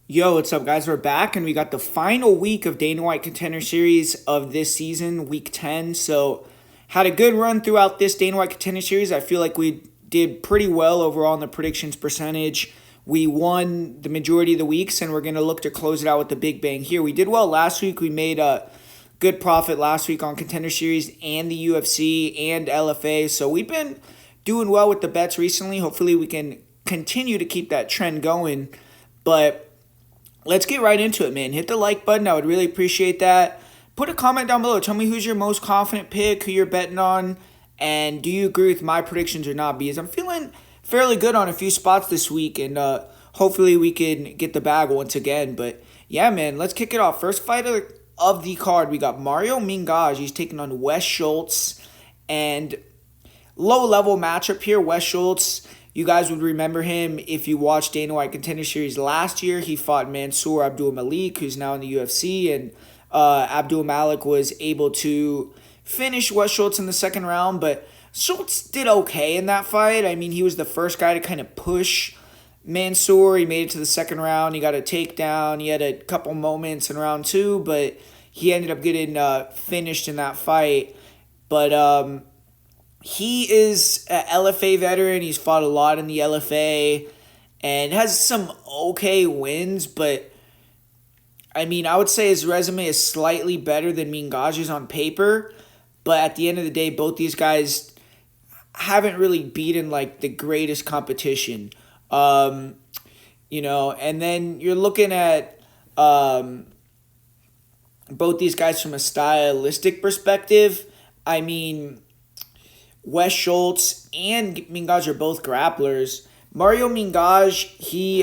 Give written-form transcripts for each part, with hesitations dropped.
Yo, what's up, guys? We're back, and we got the final week of Dana White Contender Series of this season, Week 10. So, had a good run throughout this Dana White Contender Series. I feel like we did pretty well overall in the predictions percentage. We won the majority of the weeks, and we're going to look to close it out with the big bang here. We did well last week. We made a good profit last week on Contender Series and the UFC and LFA. So, we've been doing well with the bets recently. Hopefully, we can continue to keep that trend going. But let's get right into it, man. Hit the like button. I would really appreciate that. Put a comment down below. Tell me who's your most confident pick, who you're betting on, and do you agree with my predictions or not? Because I'm feeling fairly good on a few spots this week, and hopefully we can get the bag once again. But yeah, man, let's kick it off. First fight of the card, we got Mario Mingaj. He's taking on Wes Schultz, and low level matchup here. Wes Schultz, you guys would remember him if you watched Dana White Contender Series last year. He fought Mansoor Abdul Malik, who's now in the UFC, and Abdul Malik was able to finish Wes Schultz in the second round, but Schultz did okay in that fight. I mean, he was the first guy to kind of push Mansoor. He made it to the second round. He got a takedown. He had a couple moments in round two, but he ended up getting finished in that fight. But he is an LFA veteran. He's fought a lot in the LFA and has some okay wins, but I mean, I would say his resume is slightly better than Mingaj's on paper. But at the end of the day, both these guys haven't really beaten like the greatest competition. Um, and then you're looking at both these guys from a stylistic perspective. I mean, Wes Schultz and Mingaj are both grapplers. Mario Mingaj, he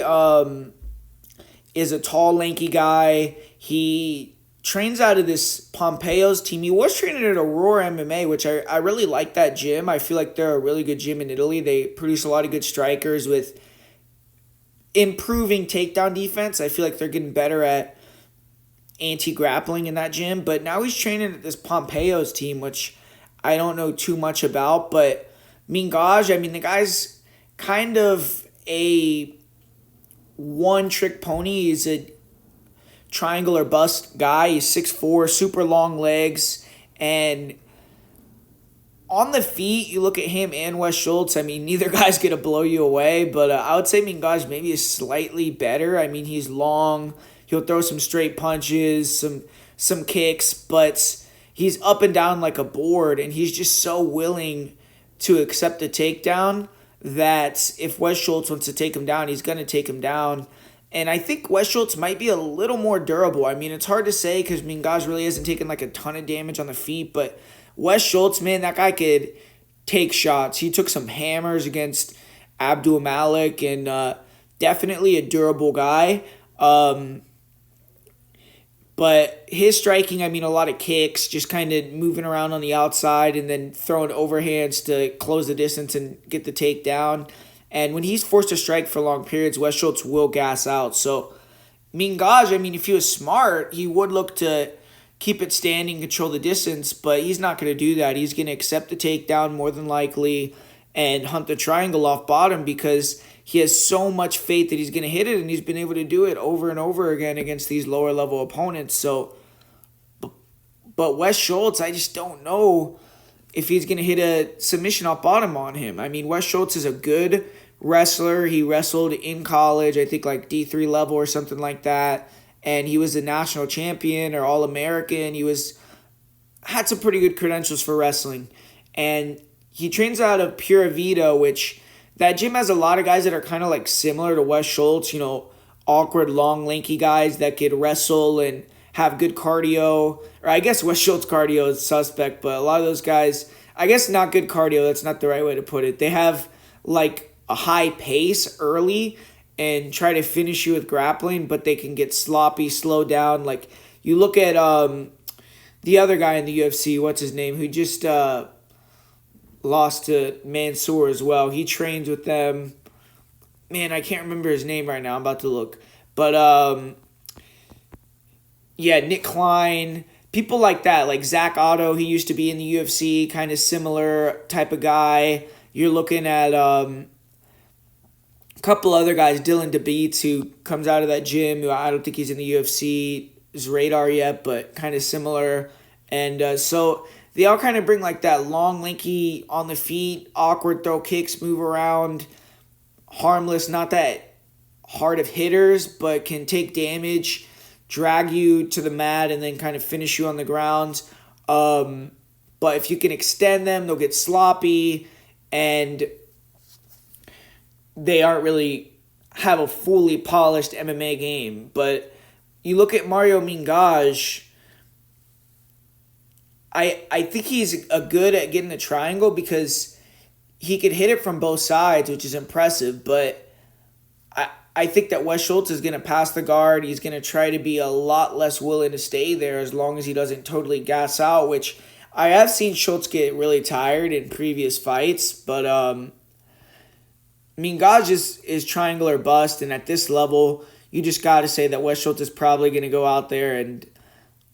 is a tall, lanky guy. He trains out of this Pompeo's team. He was training at Aurora MMA, which I really like that gym. I feel like they're a really good gym in Italy. They produce a lot of good strikers with improving takedown defense. I feel like they're getting better at anti-grappling in that gym. But now he's training at this Pompeo's team, which I don't know too much about. But Mingaj, I mean, the guy's kind of a one-trick pony. He's a triangle or bust guy. He's 6'4", super long legs. And on the feet, you look at him and Wes Schultz. I mean, neither guy's going to blow you away. But I would say Mingaj maybe is slightly better. I mean, he's long. He'll throw some straight punches, some kicks. But he's up and down like a board. And he's just so willing to accept a takedown that if Wes Schultz wants to take him down, he's going to take him down. And I think Wes Schultz might be a little more durable. I mean, it's hard to say because Mingaj really hasn't taken like a ton of damage on the feet. But Wes Schultz, man, that guy could take shots. He took some hammers against Abdul Malik and definitely a durable guy. But his striking, I mean, a lot of kicks, just kind of moving around on the outside and then throwing overhands to close the distance and get the takedown. And when he's forced to strike for long periods, Wes Schultz will gas out. So Mingaj, I mean, if he was smart, he would look to keep it standing, control the distance, but he's not going to do that. He's going to accept the takedown more than likely and hunt the triangle off bottom because he has so much faith that he's going to hit it, and he's been able to do it over and over again against these lower level opponents. So, but Wes Schultz, I just don't know if he's going to hit a submission off bottom on him. I mean, Wes Schultz is a good wrestler. He wrestled in college, I think like D3 level or something like that, and he was a national champion or All-American. He had some pretty good credentials for wrestling, and he trains out of Pura Vida, which that gym has a lot of guys that are kind of like similar to Wes Schultz, awkward, long, lanky guys that could wrestle and have good cardio. Or I guess Wes Schultz cardio is suspect, but a lot of those guys, I guess not good cardio, that's not the right way to put it. They have like a high pace early and try to finish you with grappling, but they can get sloppy, slow down. Like you look at the other guy in the UFC, what's his name, who just lost to Mansoor as well. He trains with them. Man, I can't remember his name right now. I'm about to look. But, yeah, Nick Klein. People like that. Like Zach Otto, he used to be in the UFC. Kind of similar type of guy. You're looking at A couple other guys, Dylan DeBeats, who comes out of that gym, who I don't think he's in the UFC's radar yet, but kind of similar. And so they all kind of bring like that long, lanky, on the feet, awkward throw kicks, move around, harmless, not that hard of hitters, but can take damage, drag you to the mat, and then kind of finish you on the ground. But if you can extend them, they'll get sloppy, and they aren't really have a fully polished MMA game. But you look at Mario Mingaj, I think he's good at getting the triangle because he could hit it from both sides, which is impressive. But I think that Wes Schultz is going to pass the guard. He's going to try to be a lot less willing to stay there as long as he doesn't totally gas out, which I have seen Schultz get really tired in previous fights. But Mingaj is triangle or bust, and at this level, you just got to say that Wes Schultz is probably going to go out there and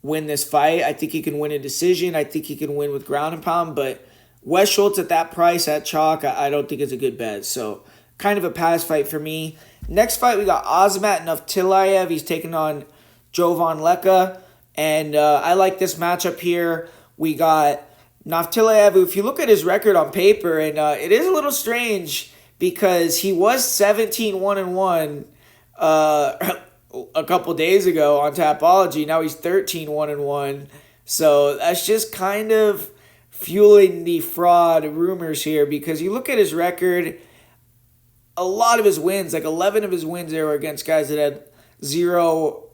win this fight. I think he can win a decision. I think he can win with ground and pound, but Wes Schultz at that price, at chalk, I don't think it's a good bet. So kind of a pass fight for me. Next fight, we got Azamat Naftilayev. He's taking on Jovan Leka, and I like this matchup here. We got Naftilayev, who, if you look at his record on paper, and it is a little strange because he was 17-1-1 a couple days ago on Tapology. Now he's 13-1-1. So that's just kind of fueling the fraud rumors here because you look at his record, a lot of his wins, like 11 of his wins there were against guys that had 0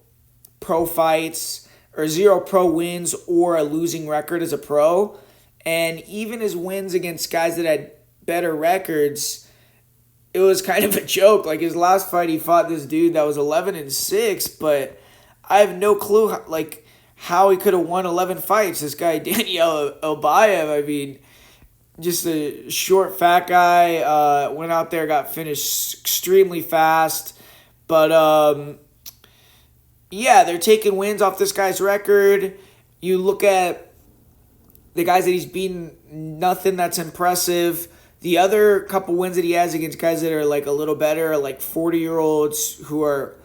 pro fights or 0 pro wins or a losing record as a pro. And even his wins against guys that had better records, it was kind of a joke. Like his last fight, he fought this dude that was 11-6, but I have no clue how he could have won 11 fights. This guy, Daniel Elbayev, I mean, just a short, fat guy, went out there, got finished extremely fast. But, yeah, they're taking wins off this guy's record. You look at the guys that he's beaten, nothing that's impressive. The other couple wins that he has against guys that are like a little better, like 40-year-olds who are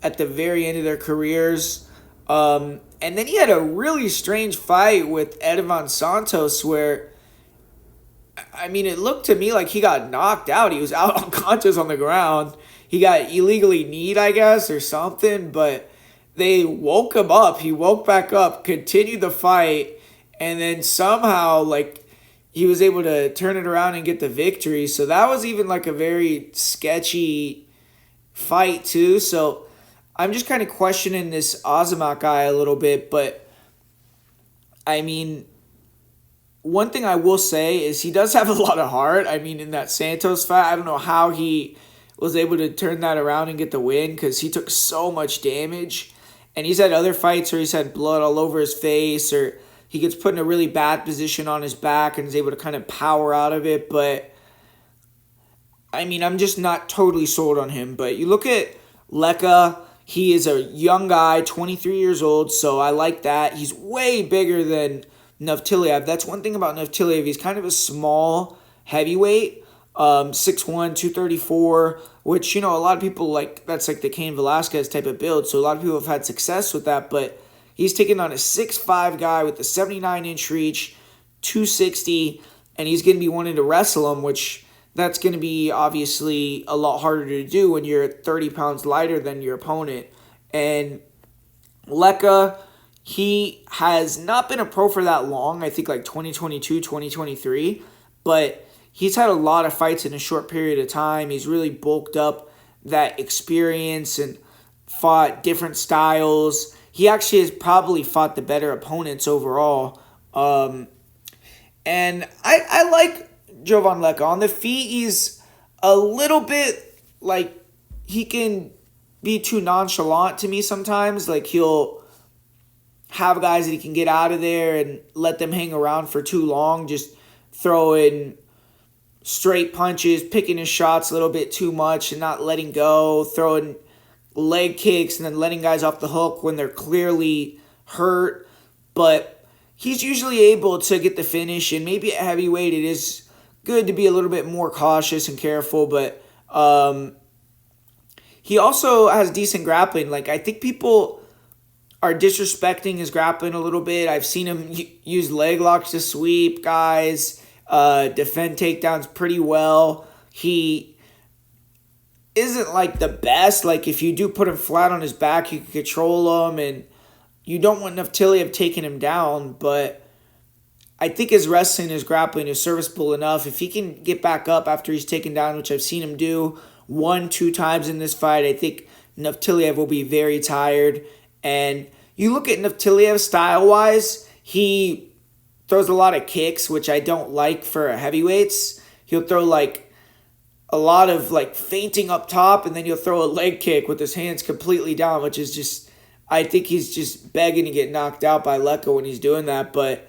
at the very end of their careers. And then he had a really strange fight with Edvan Santos where, I mean, it looked to me like he got knocked out. He was out unconscious on the ground. He got illegally kneed, I guess, or something. But they woke him up. He woke back up, continued the fight, and then somehow, he was able to turn it around and get the victory. So that was even a very sketchy fight too. So I'm just kind of questioning this Azamat guy a little bit. But, I mean, one thing I will say is he does have a lot of heart. I mean, in that Santos fight, I don't know how he was able to turn that around and get the win because he took so much damage. And he's had other fights where he's had blood all over his face or he gets put in a really bad position on his back and is able to kind of power out of it. But, I mean, I'm just not totally sold on him. But you look at Leka, he is a young guy, 23 years old, so I like that. He's way bigger than Naftilayev. That's one thing about Naftilayev. He's kind of a small heavyweight, 6'1", 234, which, a lot of people that's like the Cain Velasquez type of build. So a lot of people have had success with that, but he's taking on a 6'5" guy with a 79-inch reach, 260, and he's going to be wanting to wrestle him, which that's going to be obviously a lot harder to do when you're 30 pounds lighter than your opponent. And Leka, he has not been a pro for that long, I think 2022, 2023, but he's had a lot of fights in a short period of time. He's really bulked up that experience and fought different styles. He actually has probably fought the better opponents overall. And I like Jovan Leka. On the feet, he's a little bit he can be too nonchalant to me sometimes. He'll have guys that he can get out of there and let them hang around for too long, just throwing straight punches, picking his shots a little bit too much and not letting go, throwing leg kicks and then letting guys off the hook when they're clearly hurt. But he's usually able to get the finish, and maybe at heavyweight it is good to be a little bit more cautious and careful. But he also has decent grappling. Like, I think people are disrespecting his grappling a little bit. I've seen him use leg locks to sweep guys, defend takedowns pretty well. He isn't like the best. Like, if you do put him flat on his back, you can control him, and you don't want Naftiliev taking him down, but I think his wrestling, his grappling is serviceable enough. If he can get back up after he's taken down, which I've seen him do 1-2 times in this fight, I think Naftiliev will be very tired. And you look at Naftiliev style-wise, he throws a lot of kicks, which I don't like for heavyweights. He'll throw like a lot of like feinting up top, and then he'll throw a leg kick with his hands completely down, which is just, I think he's just begging to get knocked out by Leka when he's doing that. But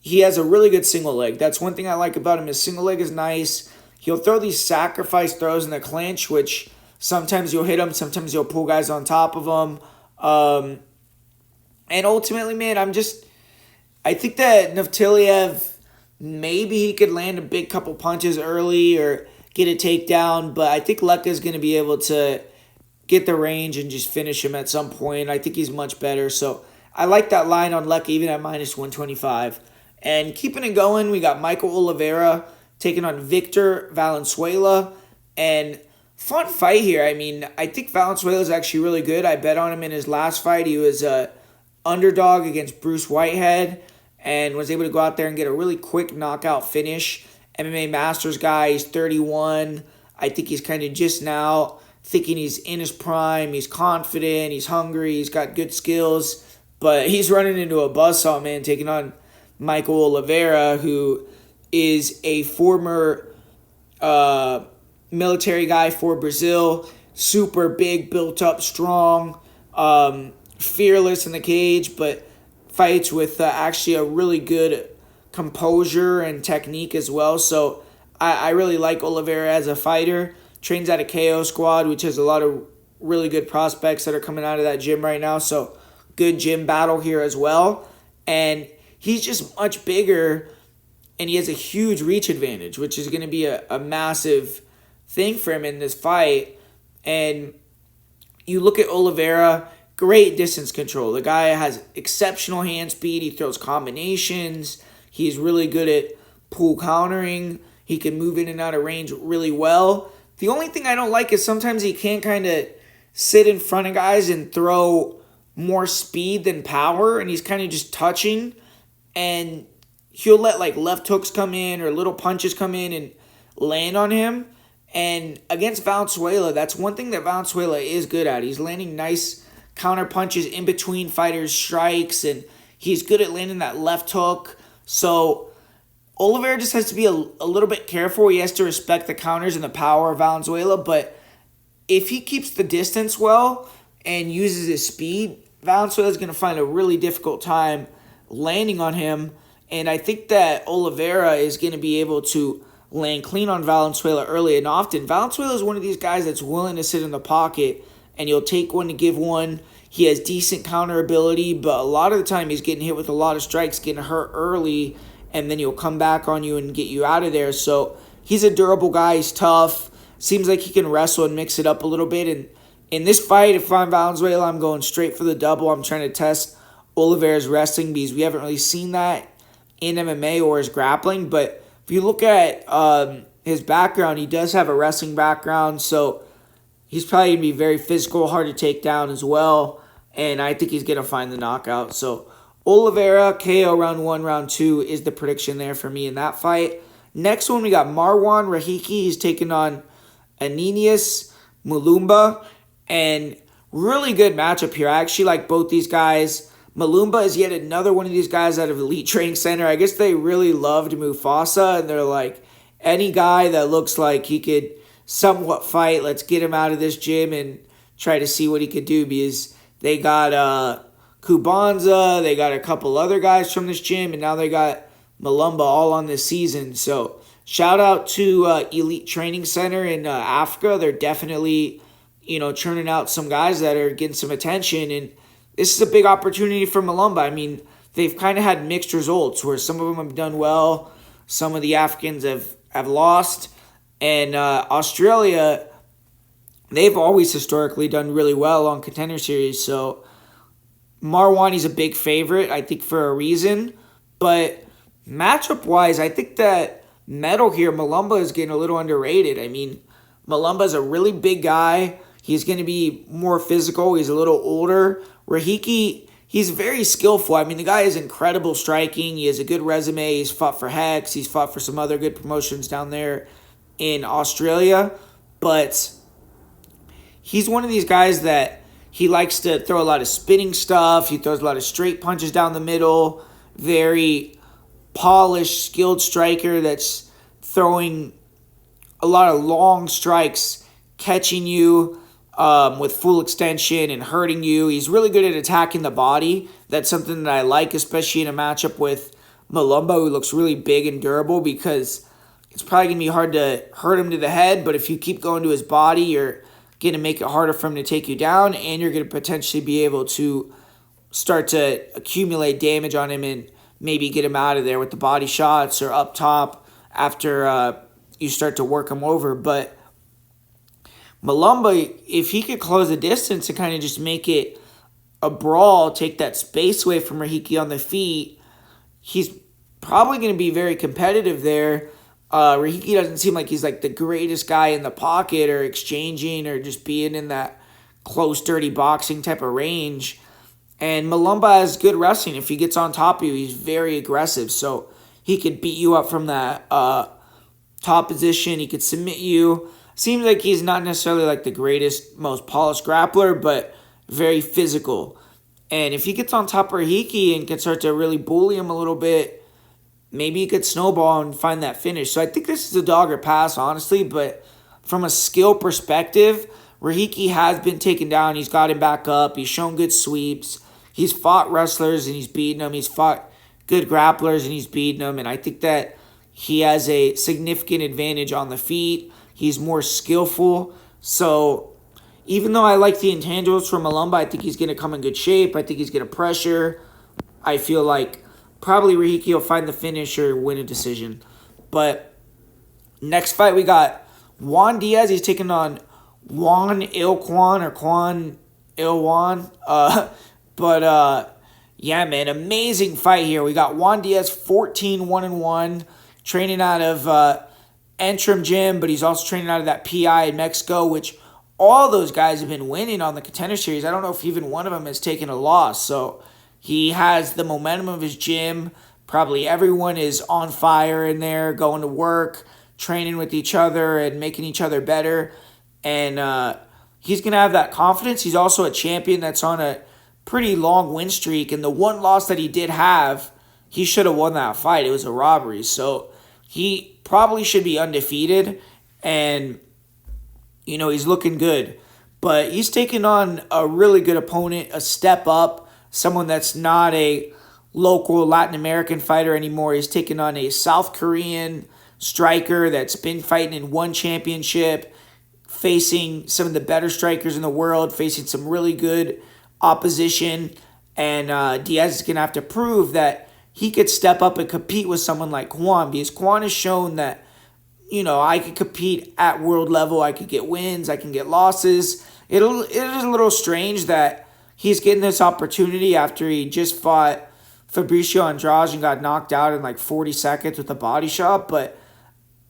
he has a really good single leg. That's one thing I like about him. His single leg is nice. He'll throw these sacrifice throws in the clinch, which sometimes you'll hit him, sometimes you'll pull guys on top of him. And ultimately, man, I think that Naftiliev, maybe he could land a big couple punches early or get a takedown, but I think Leka is going to be able to get the range and just finish him at some point. I think he's much better. So I like that line on Leka even at minus 125. And keeping it going, we got Michael Oliveira taking on Victor Valenzuela. And fun fight here. I mean, I think Valenzuela is actually really good. I bet on him in his last fight. He was a underdog against Bruce Whitehead and was able to go out there and get a really quick knockout finish. MMA Masters guy, he's 31. I think he's kind of just now thinking he's in his prime. He's confident, he's hungry, he's got good skills. But he's running into a buzzsaw, man, taking on Michael Oliveira, who is a former military guy for Brazil. Super big, built up, strong, fearless in the cage, but fights with actually a really good composure and technique as well. So I really like Oliveira as a fighter. Trains at a KO Squad, which has a lot of really good prospects that are coming out of that gym right now. So good gym battle here as well. And he's just much bigger, and he has a huge reach advantage, which is going to be a massive thing for him in this fight. And you look at Oliveira, great distance control. The guy has exceptional hand speed. He throws combinations. He's really good at pull countering. He can move in and out of range really well. The only thing I don't like is sometimes he can't kind of sit in front of guys and throw more speed than power, and he's kind of just touching, and he'll let like left hooks come in or little punches come in and land on him. And against Valenzuela, that's one thing that Valenzuela is good at. He's landing nice counter punches in between fighters' strikes, and he's good at landing that left hook. So Oliveira just has to be a little bit careful. He has to respect the counters and the power of Valenzuela, but if he keeps the distance well and uses his speed, Valenzuela is going to find a really difficult time landing on him. And I think that Oliveira is going to be able to land clean on Valenzuela early and often. Valenzuela is one of these guys that's willing to sit in the pocket, and he'll take one to give one. He has decent counter ability, but a lot of the time he's getting hit with a lot of strikes, getting hurt early, and then he'll come back on you and get you out of there. So he's a durable guy. He's tough. Seems like he can wrestle and mix it up a little bit. And in this fight, if I'm Valenzuela, I'm going straight for the double. I'm trying to test Oliveira's wrestling because we haven't really seen that in MMA or his grappling. But if you look at his background, he does have a wrestling background. So he's probably going to be very physical, hard to take down as well. And I think he's going to find the knockout. So Oliveira, KO round 1, round 2 is the prediction there for me in that fight. Next one, we got Marwan Rahiki. He's taking on Aninias Mulumba. And really good matchup here. I actually like both these guys. Mulumba is yet another one of these guys out of Elite Training Center. I guess they really loved Mufasa, and they're like, any guy that looks like he could somewhat fight, let's get him out of this gym and try to see what he could do, because they got Kubanza, they got a couple other guys from this gym, and now they got Mulumba all on this season. So shout out to Elite Training Center in Africa. They're definitely, churning out some guys that are getting some attention, and this is a big opportunity for Mulumba. I mean, they've kind of had mixed results where some of them have done well, some of the Africans have lost, and Australia they've always historically done really well on Contender Series. So Marwani's a big favorite, I think, for a reason. But matchup-wise, I think that Metal here, Malumba, is getting a little underrated. I mean, Malumba's a really big guy. He's going to be more physical. He's a little older. Rahiki, he's very skillful. I mean, the guy has incredible striking. He has a good resume. He's fought for Hex. He's fought for some other good promotions down there in Australia. But he's one of these guys that he likes to throw a lot of spinning stuff. He throws a lot of straight punches down the middle. Very polished, skilled striker that's throwing a lot of long strikes, catching you with full extension and hurting you. He's really good at attacking the body. That's something that I like, especially in a matchup with Malumba, who looks really big and durable, because it's probably going to be hard to hurt him to the head, but if you keep going to his body, you're going to make it harder for him to take you down, and you're going to potentially be able to start to accumulate damage on him and maybe get him out of there with the body shots or up top after you start to work him over. But Malumba, if he could close the distance and kind of just make it a brawl, take that space away from Rahiki on the feet, he's probably going to be very competitive there. Rahiki doesn't seem like he's like the greatest guy in the pocket or exchanging or just being in that close, dirty boxing type of range. And Malumba has good wrestling. If he gets on top of you, he's very aggressive. So he could beat you up from that top position. He could submit you. Seems like he's not necessarily like the greatest, most polished grappler, but very physical. And if he gets on top of Rahiki and can start to really bully him a little bit, maybe he could snowball and find that finish. So I think this is a dog or pass, honestly. But from a skill perspective, Rahiki has been taken down. He's got him back up. He's shown good sweeps. He's fought wrestlers and he's beaten them. He's fought good grapplers and he's beaten them. And I think that he has a significant advantage on the feet. He's more skillful. So even though I like the intangibles from Malumba, I think he's going to come in good shape. I think he's going to pressure. I feel like probably Rahiki will find the finish or win a decision. But next fight, we got Juan Diaz. He's taking on Juan Ilquan or Quan Ilwan. Yeah, man, amazing fight here. We got Juan Diaz 14-1-1, training out of Entrim Gym, but he's also training out of that PI in Mexico, which all those guys have been winning on the Contender Series. I don't know if even one of them has taken a loss. So he has the momentum of his gym. Probably everyone is on fire in there, going to work, training with each other and making each other better. And he's going to have that confidence. He's also a champion that's on a pretty long win streak. And the one loss that he did have, he should have won that fight. It was a robbery. So he probably should be undefeated. And, you know, he's looking good. But he's taking on a really good opponent, a step up, someone that's not a local Latin American fighter anymore. He's taking on a South Korean striker that's been fighting in one championship, facing some of the better strikers in the world, facing some really good opposition. And Diaz is going to have to prove that he could step up and compete with someone like Juan, because Juan has shown that, you know, I could compete at world level. I could get wins. I can get losses. It is a little strange that he's getting this opportunity after he just fought Fabricio Andrade and got knocked out in like 40 seconds with a body shot. But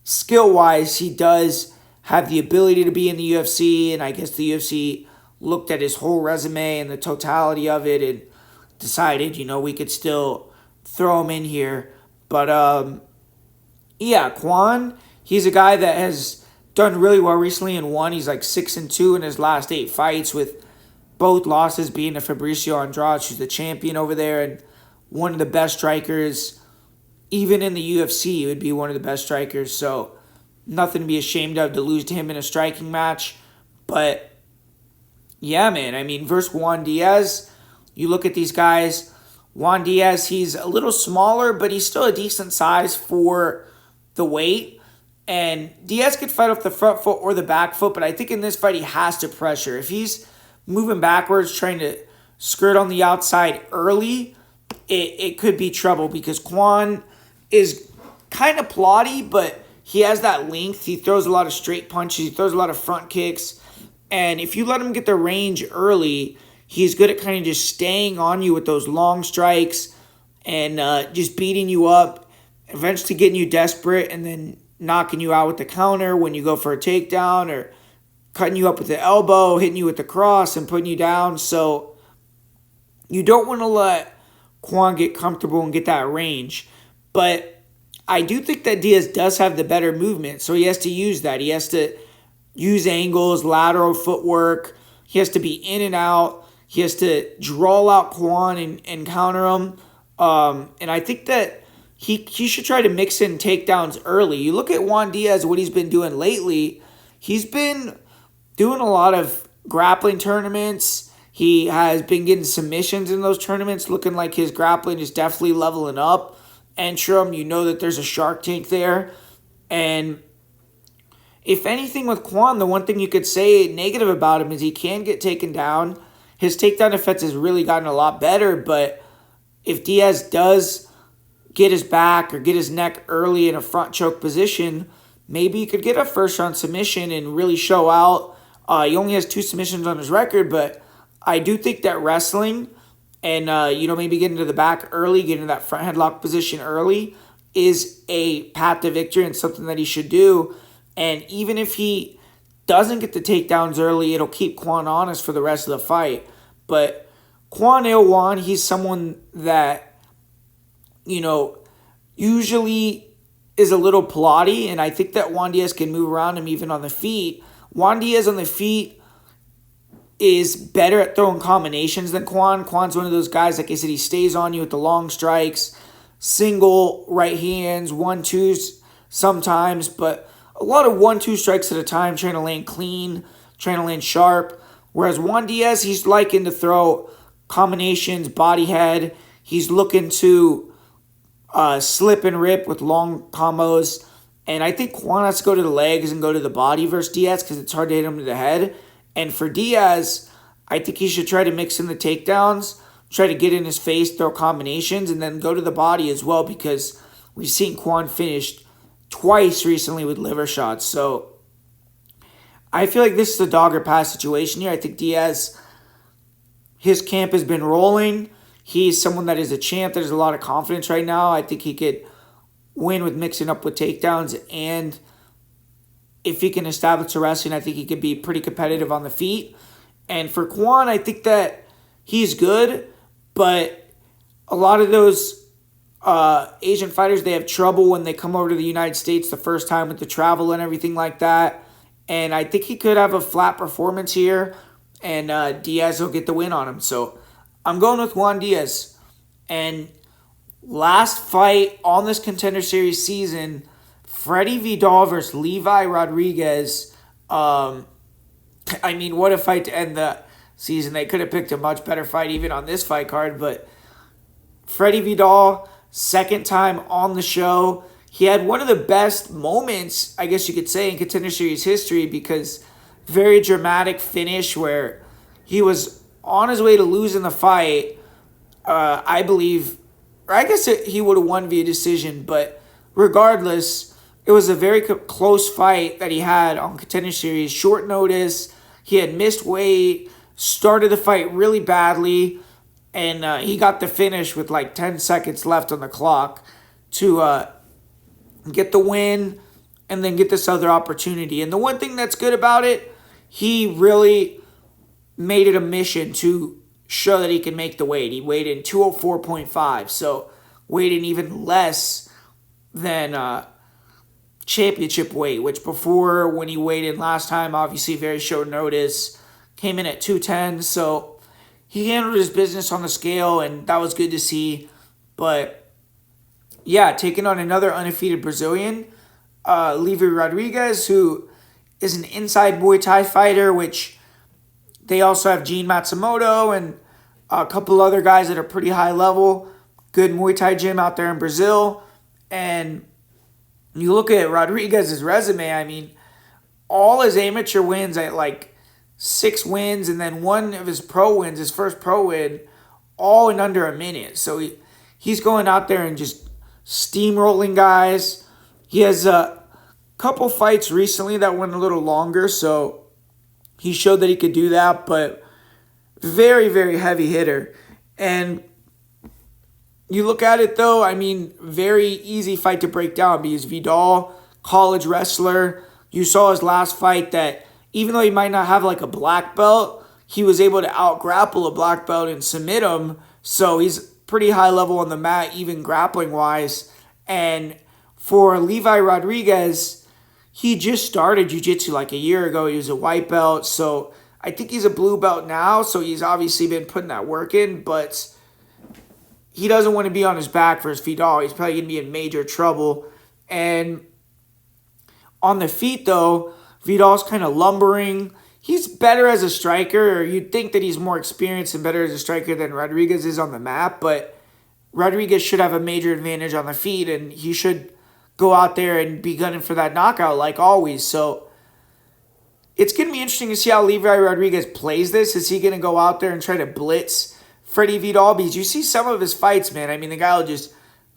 skill-wise, he does have the ability to be in the UFC, and I guess the UFC looked at his whole resume and the totality of it and decided, you know, we could still throw him in here. But, yeah, Quan, he's a guy that has done really well recently and won. He's like 6-2 in his last 8 fights, with both losses being to Fabricio Andrade, who's the champion over there and one of the best strikers. Even in the UFC, he would be one of the best strikers. So nothing to be ashamed of to lose to him in a striking match. But yeah, man, I mean, versus Juan Diaz, you look at these guys. Juan Diaz, he's a little smaller, but he's still a decent size for the weight. And Diaz could fight off the front foot or the back foot, but I think in this fight he has to pressure. If he's moving backwards, trying to skirt on the outside early, it could be trouble, because Quan is kind of plotty, but he has that length. He throws a lot of straight punches. He throws a lot of front kicks. And if you let him get the range early, he's good at kind of just staying on you with those long strikes and just beating you up, eventually getting you desperate, and then knocking you out with the counter when you go for a takedown, or cutting you up with the elbow, hitting you with the cross, and putting you down. So you don't want to let Kwon get comfortable and get that range. But I do think that Diaz does have the better movement, so he has to use that. He has to use angles, lateral footwork. He has to be in and out. He has to draw out Kwon and counter him. And I think that he should try to mix in takedowns early. You look at Juan Diaz, what he's been doing lately. He's been doing a lot of grappling tournaments. He has been getting submissions in those tournaments, looking like his grappling is definitely leveling up. Entrum, you know that there's a Shark Tank there. And if anything with Kwon, the one thing you could say negative about him is he can get taken down. His takedown defense has really gotten a lot better, but if Diaz does get his back or get his neck early in a front choke position, maybe he could get a first-round submission and really show out. He only has 2 submissions on his record, but I do think that wrestling and, maybe getting to the back early, getting to that front headlock position early is a path to victory and something that he should do. And even if he doesn't get the takedowns early, it'll keep Kwon honest for the rest of the fight. But Kwon Il-Wan, he's someone that, usually is a little plotty, and I think that Juan Diaz can move around him even on the feet. Juan Diaz on the feet is better at throwing combinations than Kwon. Kwon's one of those guys, like I said, he stays on you with the long strikes, single right hands, 1-2s sometimes, but a lot of 1-2 strikes at a time, trying to land clean, trying to land sharp. Whereas Juan Diaz, he's liking to throw combinations, body head. He's looking to slip and rip with long combos. And I think Kwon has to go to the legs and go to the body versus Diaz because it's hard to hit him to the head. And for Diaz, I think he should try to mix in the takedowns, try to get in his face, throw combinations, and then go to the body as well because we've seen Kwon finished twice recently with liver shots. So I feel like this is a dog or pass situation here. I think Diaz, his camp has been rolling. He's someone that is a champ. There's a lot of confidence right now. I think he could win with mixing up with takedowns, and if he can establish the wrestling, I think he could be pretty competitive on the feet. And for Kwon, I think that he's good, but a lot of those Asian fighters, they have trouble when they come over to the United States the first time with the travel and everything like that. And I think he could have a flat performance here, and Diaz will get the win on him. So I'm going with Juan Diaz. And last fight on this Contender Series season, Freddie Vidal versus Levi Rodriguez. What a fight to end the season. They could have picked a much better fight even on this fight card, but Freddie Vidal, second time on the show. He had one of the best moments, I guess you could say, in Contender Series history because very dramatic finish where he was on his way to losing the fight. I believe, or I guess he would have won via decision, but regardless, it was a very close fight that he had on Contender Series. Short notice, he had missed weight, started the fight really badly, and he got the finish with like 10 seconds left on the clock to get the win and then get this other opportunity. And the one thing that's good about it, he really made it a mission to show that he can make the weight. He weighed in 204.5, so weighed in even less than championship weight, which before, when he weighed in last time, obviously very short notice, came in at 210. So he handled his business on the scale, and that was good to see. But yeah, taking on another undefeated Brazilian, Levi Rodriguez, who is an inside Muay Thai fighter, which they also have Gene Matsumoto and a couple other guys that are pretty high level. Good Muay Thai gym out there in Brazil. And you look at Rodriguez's resume, all his amateur wins at like 6 wins, and then one of his pro wins, his first pro win, all in under a minute. So he's going out there and just steamrolling guys. He has a couple fights recently that went a little longer, so He showed that he could do that, but very, very heavy hitter. And you look at it, though, I mean, very easy fight to break down because Vidal, college wrestler, you saw his last fight that even though he might not have like a black belt, he was able to out-grapple a black belt and submit him. So he's pretty high level on the mat, even grappling-wise. And for Levi Rodriguez, he just started jiu-jitsu like a year ago. He was a white belt, so I think he's a blue belt now, so he's obviously been putting that work in, but he doesn't want to be on his back versus Vidal. He's probably going to be in major trouble. And on the feet, though, Vidal's kind of lumbering. He's better as a striker, or you'd think that he's more experienced and better as a striker than Rodriguez is on the mat, but Rodriguez should have a major advantage on the feet, and he should go out there and be gunning for that knockout like always. So it's going to be interesting to see how Levi Rodriguez plays this. Is he going to go out there and try to blitz Freddie Vidal? Because you see some of his fights, man. I mean, the guy will just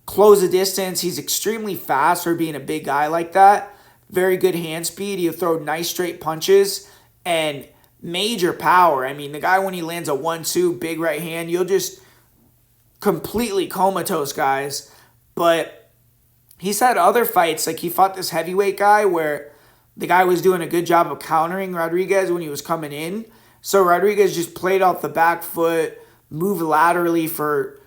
close the distance. He's extremely fast for being a big guy like that. Very good hand speed. He'll throw nice straight punches and major power. I mean, the guy, when he lands a 1-2, big right hand, you'll just completely comatose guys. But he's had other fights. Like, he fought this heavyweight guy where the guy was doing a good job of countering Rodriguez when he was coming in. So Rodriguez just played off the back foot, moved laterally for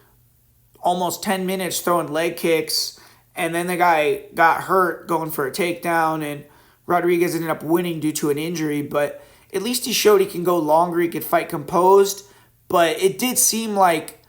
almost 10 minutes throwing leg kicks, and then the guy got hurt going for a takedown, and Rodriguez ended up winning due to an injury. But at least he showed he can go longer, he could fight composed. But it did seem like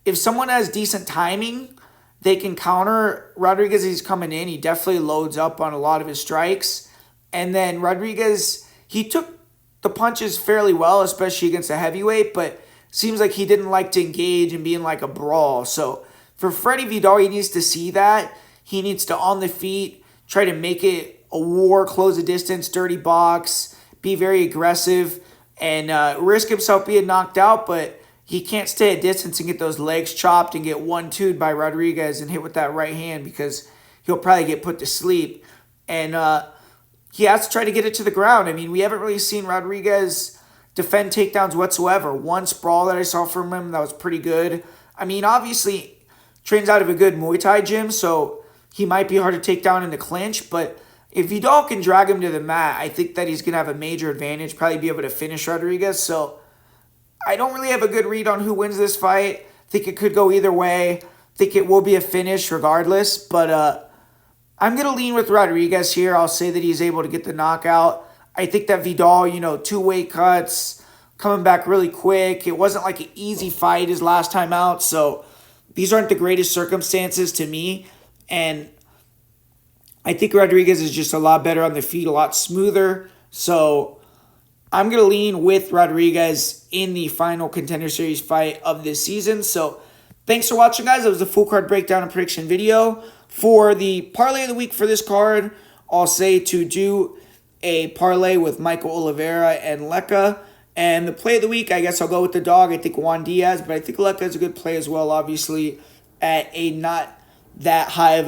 if someone has decent timing, they can counter Rodriguez as he's coming in. He definitely loads up on a lot of his strikes. And then Rodriguez, he took the punches fairly well, especially against a heavyweight, but seems like he didn't like to engage and be in like a brawl. So for Freddie Vidal, he needs to see that. He needs to, on the feet, try to make it a war, close the distance, dirty box, be very aggressive, and risk himself being knocked out, but he can't stay at distance and get those legs chopped and get 1-2'd by Rodriguez and hit with that right hand, because he'll probably get put to sleep. And he has to try to get it to the ground. I mean, we haven't really seen Rodriguez defend takedowns whatsoever. One sprawl that I saw from him that was pretty good. I mean, obviously, trains out of a good Muay Thai gym, so he might be hard to take down in the clinch, but if Vidal can drag him to the mat, I think that he's going to have a major advantage, probably be able to finish Rodriguez. So I don't really have a good read on who wins this fight. I think it could go either way. I think it will be a finish regardless, but I'm going to lean with Rodriguez here. I'll say that he's able to get the knockout. I think that Vidal, 2 weight cuts, coming back really quick. It wasn't like an easy fight his last time out, so these aren't the greatest circumstances to me. And I think Rodriguez is just a lot better on the feet, a lot smoother. So I'm going to lean with Rodriguez in the final Contender Series fight of this season. So thanks for watching, guys. That was a full card breakdown and prediction video. For the parlay of the week for this card, I'll say to do a parlay with Michael Oliveira and Lecca. And the play of the week, I guess I'll go with the dog. I think Juan Diaz, but I think Lecca is a good play as well, obviously, at a not that high of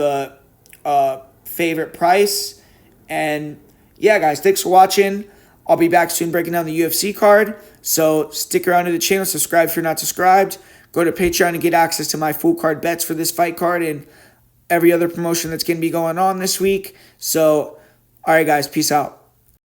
a favorite price. And yeah, guys, thanks for watching. I'll be back soon breaking down the UFC card. So stick around to the channel, subscribe if you're not subscribed. Go to Patreon and get access to my full card bets for this fight card and every other promotion that's going to be going on this week. So, all right, guys, peace out.